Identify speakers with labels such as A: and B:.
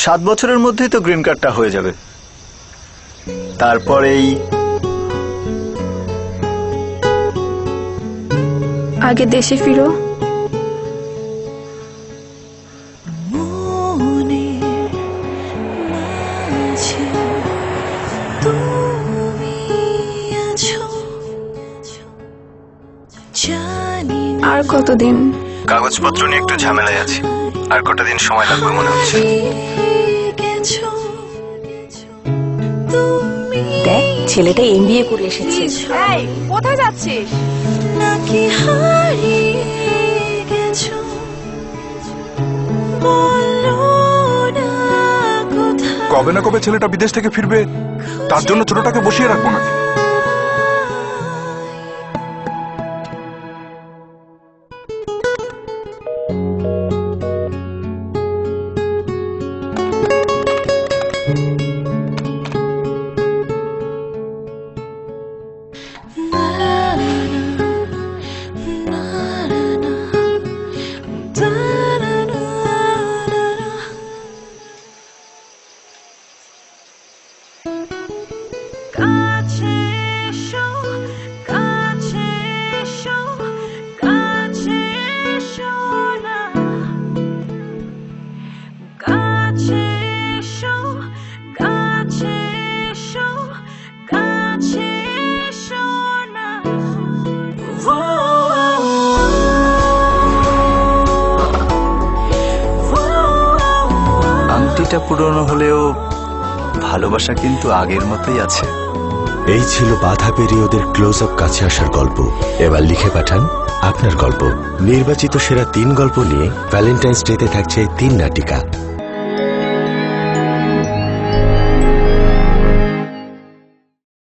A: 7 বছরের মধ্যেই তো গ্রিন কার্ডটা হয়ে যাবে। তারপরেই
B: আগে দেশে ফিরো। আর কতদিন?
A: কাগজপত্র নিয়ে একটু ঝামেলায় আছি, আর কটা দিন সময় লাগবে মনে হচ্ছে।
C: দেখ, ছেলেটা এমবিএ করে এসেছে।
D: কোথায় যাচ্ছিস?
E: কবে না কবে ছেলেটা বিদেশ থেকে ফিরবে, তার জন্য ছোটটাকে বসিয়ে রাখবো নাকি?
A: আংটিটা পুরনো হলেও ভালোবাসা কিন্তু আগের মতোই আছে।
F: এই ছিল বাধা পেরিয়ে ওদের ক্লোজ আপ কাছে আসার গল্প। এবার লিখে পাঠান আপনার গল্প। নির্বাচিত সেরা 3 গল্প নিয়ে ভ্যালেন্টাইন্স ডেতে থাকছে 3 নাটিকা।